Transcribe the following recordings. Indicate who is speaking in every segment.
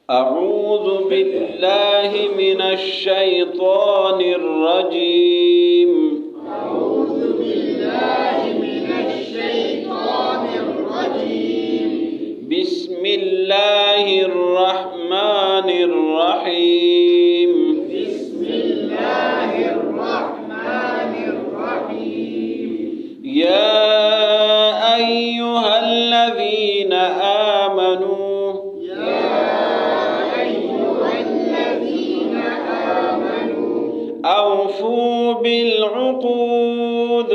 Speaker 1: أعوذ بالله من الشيطان الرجيم.
Speaker 2: أعوذ بالله من الشيطان الرجيم.
Speaker 1: بسم الله الرحمن الرحيم.
Speaker 2: بسم الله الرحمن الرحيم.
Speaker 1: يا أيها الذين آمنوا أوفوا بالعقود.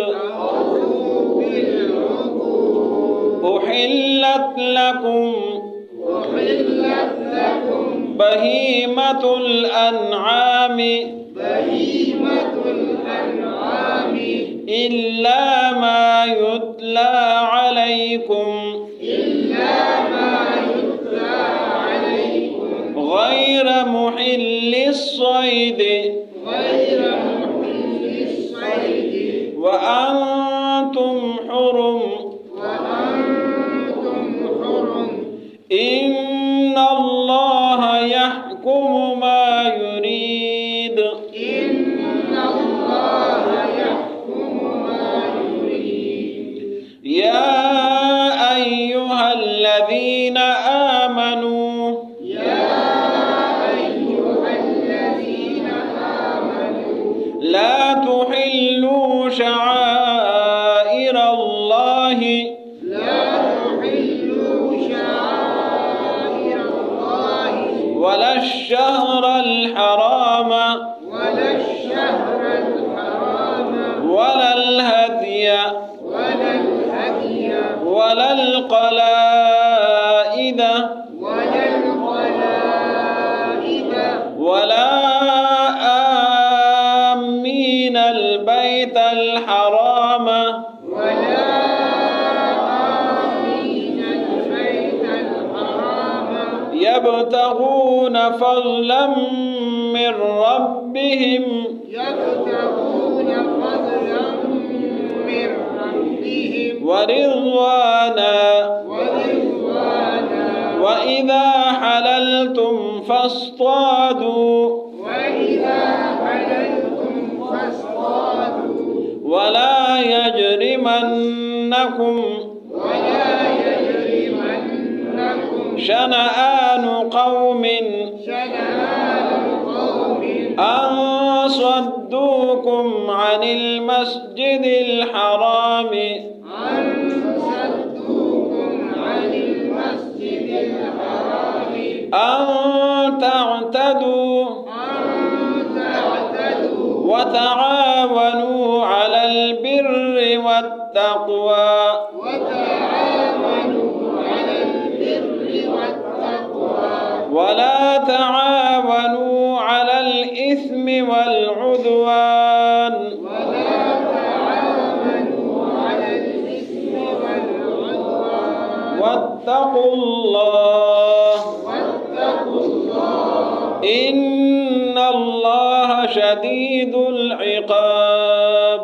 Speaker 1: أحلت لكم بهيمة الأنعام إلا ما يتلى عليكم غير محل الصيد وأنتم حرم. إن الله يحكم ما يريد. يا أيها الذين آمنوا لا تحلوا شعائر الله ولا الشهر الحرام ولا الهدي ولا القلائد ولا آمين البيت الحرام يبتغون فضلا من ربهم ورضوانا. وإذا حللتم فاصطادوا ولا يجرمنكم شنآن قوم أن صدوكم عن المسجد الحرام أن تعتدوا وتعاونوا على البر والتقوى ولا تعاونوا على الإثم والعدوان واتقوا الله إن الله شديد العقاب.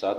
Speaker 1: 7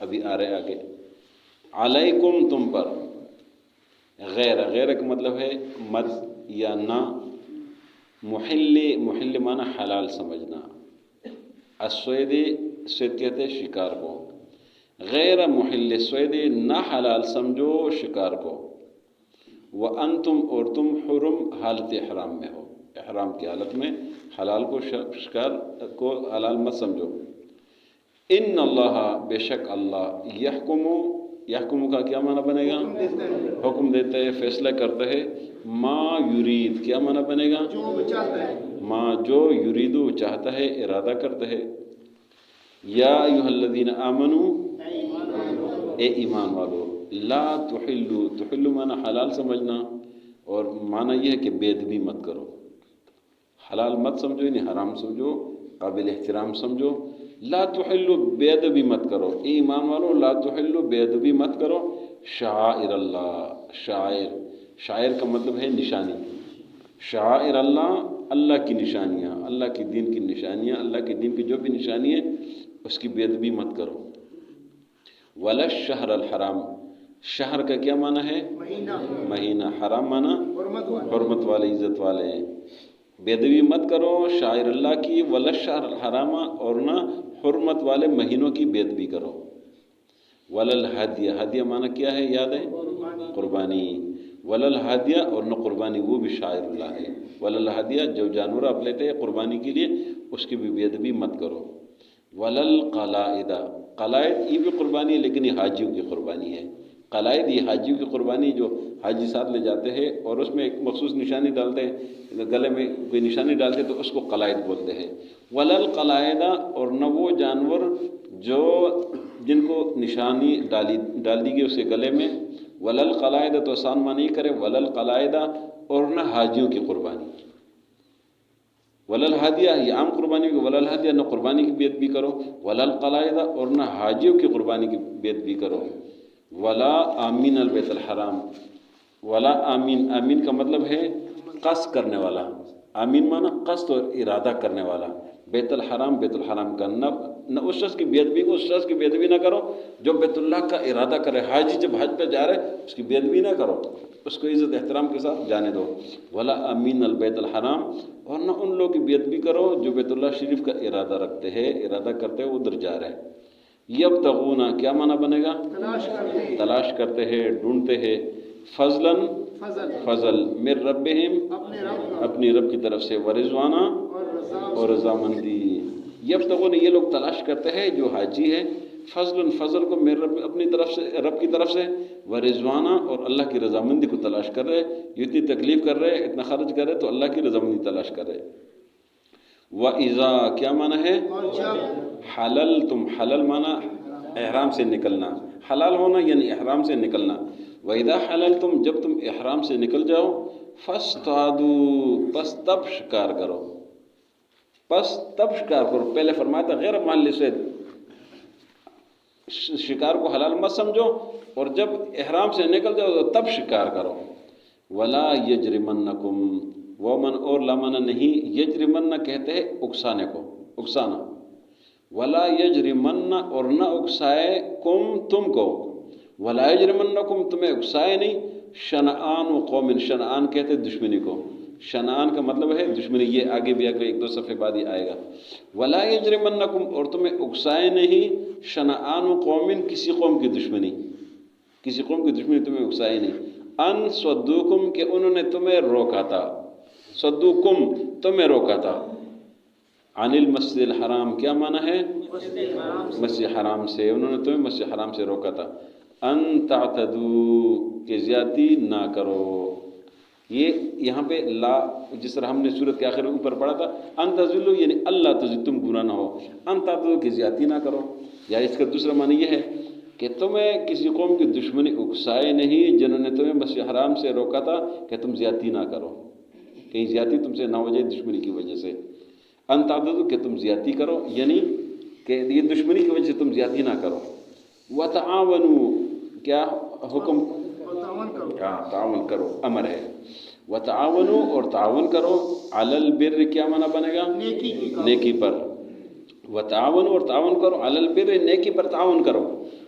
Speaker 1: ابھی آ رہے آگے. علیکم تم پر، غیر، غیر کا مطلب ہے مد یا نہ. محل، محل معنی حلال سمجھنا. الصید، صید کہتے ہیں شکار کو. غیر محل الصید، نہ حلال سمجھو شکار کو. وانتم، اور تم حرم، حالت احرام میں ہو، احرام کی حالت میں حلال کو شکار کو حلال مت سمجھو. ان اللہ، بے شک اللہ، یحکم، یحکم کا کیا معنی بنے گا؟ حکم دیتا ہے، فیصلہ کرتا ہے. ما یرید، کیا معنی بنے گا؟
Speaker 2: جو چاہتا ہے.
Speaker 1: ما، جو، یریدو چاہتا ہے، ارادہ کرتا ہے. یا ایھا الذین آمنوا، اے ایمان والو. لا تحلوا، تحلوا معنی حلال سمجھنا، اور معنی یہ ہے کہ بے ادبی مت کرو. حلال مت سمجھو یعنی حرام سمجھو، قابل احترام سمجھو. لا تحلوا، بے ادبی مت کرو. اے ایمان والو، لا تحلوا، بے ادبی مت کرو. شعائر اللہ، شاعر، شاعر کا مطلب ہے نشانی. شعائر اللہ، اللہ کی نشانیاں، اللہ کے دین کی نشانیاں، اللہ کے دین کی جو بھی نشانی ہے اس کی بے ادبی مت کرو. ولا الشہر الحرام، شہر کا کیا معنی ہے؟
Speaker 2: مہینہ.
Speaker 1: مہینہ. حرام معنی
Speaker 2: حرمت والا.
Speaker 1: حرمت والے، عزت والے. بے ادبی مت کرو شاعر اللہ کی. ولا الشہر الحرام، اور نہ حرمت والے مہینوں کی بے ادبی کرو. ولا الہدیہ، ہدیہ معنی کیا ہے یاد ہے؟ قربانی. ولا الہدیہ، اور نہ قربانی، وہ بھی شاعر اللہ ہے. ولا الہدیہ، جو جانور آپ لیتے ہیں قربانی کے لیے اس کی بھی بے ادبی مت کرو. ولا القلائد، قلائد یہ بھی قربانی ہے لیکن یہ حاجیوں کی قربانی ہے. قلائد یہ حاجیوں کی قربانی جو حاجی ساتھ لے جاتے ہیں اور اس میں ایک مخصوص نشانی ڈالتے ہیں، گلے میں کوئی نشانی ڈالتے ہیں تو اس کو قلائد بولتے ہیں. ولا القلائد، اور نہ وہ جانور جو جن کو نشانی ڈال دی گئی اس کے گلے میں. ولا القلائد، تو آسان معنی کرے ولا القلائد، اور نہ حاجیوں کی قربانی. ولا الہدیہ، یہ عام قربانی کی. ولا الہدیہ، نہ قربانی کی بے ادبی کرو. ولا القلائد، اور نہ حاجیوں کی قربانی کی بے ادبی کرو. ولا آمین البیت الحرام، ولا آمین، آمین کا مطلب ہے قصد کرنے والا. آمین معنی قصد اور ارادہ کرنے والا. بیت الحرام، بیت الحرام کا نہ اس شخص کی بے ادبی کو، اس شخص کی بے ادبی نہ کرو جو بیت اللہ کا ارادہ کرے. حاجی جب حج پہ جا رہے اس کی بے ادبی نہ کرو، اس کو عزت احترام کے ساتھ جانے دو. ولا آمین البیت الحرام، اور نہ ان لوگوں کی بے ادبی کرو جو بیت اللہ شریف کا ارادہ رکھتے ہیں، ارادہ کرتے ہیں ادھر جا رہے ہیں. یبتغون، کیا معنی بنے گا؟
Speaker 2: تلاش کرتے ہیں.
Speaker 1: تلاش کرتے ہیں، ڈھونڈتے ہیں. فضلاً،
Speaker 2: فضل،
Speaker 1: فضل. من ربہم،
Speaker 2: اپنے رب کا.
Speaker 1: اپنی رب کی طرف سے. ورضوانہ،
Speaker 2: اور رضا.
Speaker 1: اور رضامندی. یبتغون، یہ لوگ تلاش کرتے ہیں جو حاجی ہے. فضل، فضل کو میرے رب، اپنی طرف سے، رب کی طرف سے. ورضوانہ، اور اللہ کی رضامندی کو تلاش کر رہے. یہ اتنی تکلیف کر رہے، اتنا خرچ کر رہے تو اللہ کی رضامندی تلاش کر رہے. وَإِذَا، کیا معنی ہے؟
Speaker 2: اور جب.
Speaker 1: حلل، تم، حلل معنی احرام سے نکلنا. حلال ہونا یعنی احرام سے نکلنا. وَإِذَا حَلَلْتُمْ، جب تم احرام سے نکل جاؤ. فَاسْتَعْدُوا، پس تب شکار کرو. پس تب شکار کرو. پہلے فرمایا تھا غیر محل صید، شکار کو حلال مت سمجھو، اور جب احرام سے نکل جاؤ تو تب شکار کرو. وَلَا يَجْرِمَنَّكُمْ، وہ من اور لامانا نہیں. یجرمن کہتے ہیں اکسانے کو، اکسانا. ولا یجرمن، اور نہ اکسائے، کم، تم کو. ولا یجرمنکم، تمہیں اکسائے نہیں. شنآن قوم، شنآن کہتے ہیں دشمنی کو. شنآن کا مطلب ہے دشمنی. یہ آگے بھی آگے ایک دو صفحے بعد ہی آئے گا. ولا یجرمنکم، اور تمہیں اکسائے نہیں. شنآن قوم، کسی قوم کی دشمنی، کسی قوم کی دشمنی تمہیں اکسائے نہیں. ان صدوکم، کہ انہوں نے تمہیں روکا تھا. صدوکم، تمہیں روکا تھا. عن المسجد الحرام، کیا معنی ہے؟ مسجد حرام سے. انہوں نے تمہیں مسجد حرام سے روکا تھا. ان تعتدوا، کہ زیادتی نہ کرو. یہ یہاں پہ لا، جس طرح ہم نے سورت کے آخر میں اوپر پڑھا تھا ان تزلوا، یعنی اللہ تزلوا، تم گناہ نہ ہو. ان تعتدوا، کہ زیادتی نہ کرو. یا اس کا دوسرا معنی یہ ہے کہ تمہیں کسی قوم کی دشمنی اکسائے نہیں جنہوں نے تمہیں مسجد حرام سے روکا تھا کہ تم زیادتی نہ کرو، کہیں زیادتی تم سے نہ ہو جائے دشمنی کی وجہ سے. ان تعتدوا، کہ تم زیادتی کرو، یعنی کہ یہ دشمنی کی وجہ سے تم زیادتی نہ کرو. وتعاونوا، کیا حکم؟
Speaker 2: تعاون کرو.
Speaker 1: ہاں، تعاون کرو، امر ہے. وتعاونوا، اور تعاون کرو. علی البر، کیا معنی بنے گا؟
Speaker 2: نیکی کی کام.
Speaker 1: نیکی پر. وتعاونوا، اور تعاون کرو. علی البر، نیکی پر تعاون کرو.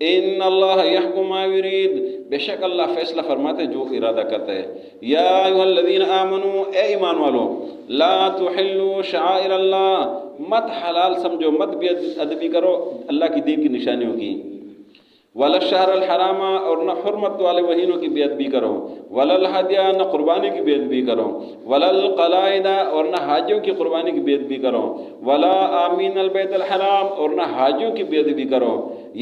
Speaker 1: ان اللہ یحکم ما یرید، بے شک اللہ فیصلہ فرماتے جو ارادہ کرتا ہے. یا ایھا الذین آمنو، اے ایمان والو، لا تحلوا شعائر اللہ، مت حلال سمجھو، مت بے ادبی کرو اللہ کی دین کی نشانیوں کی. ولا الشہر الحرام، اور نہ حرمت والے مہینوں کی بے ادبی کرو. ولا الہدیہ، نہ قربانی کی بے ادبی کرو. ولا القلائد، اور نہ حاجیوں کی قربانی کی بے ادبی کرو. ولا آمین البیت الحرام، اور نہ حاجیوں کی بے ادبی کرو.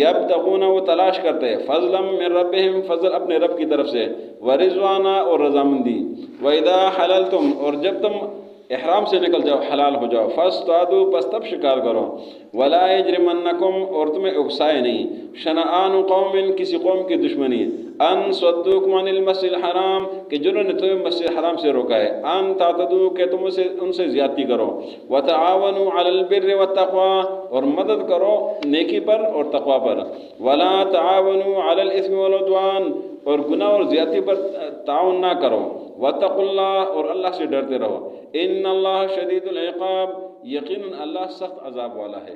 Speaker 1: یبتغون، وہ تلاش کرتے ہیں، فضلا من ربہم، فضل اپنے رب کی طرف سے، ورضوانا، اور رضامندی. وَإِذَا حَلَلْتُمْ، اور جب تم احرام سے نکل جاؤ، حلال ہو جاؤ، فاصطادوا، پس تب شکار کرو. ولا یجرمنکم، اور تمہیں اکسائے نہیں، شنآن قوم، کسی قوم کی دشمنی، ان صدوکم عن المسجد الحرام، کہ جنہوں نے تمہیں مسجد حرام سے روکا ہے، ان تعتدوا، کہ تم ان سے زیادتی کرو. وتعاونوا علی البر والتقوی، اور مدد کرو نیکی پر اور تقوی پر. ولا تعاونوا علی الاثم والعدوان، اور گناہ اور زیادتی پر تعاون نہ کرو. واتقوا اللہ، اور اللہ سے ڈرتے رہو. ان اللہ شدید العقاب، یقیناً اللہ سخت عذاب والا ہے.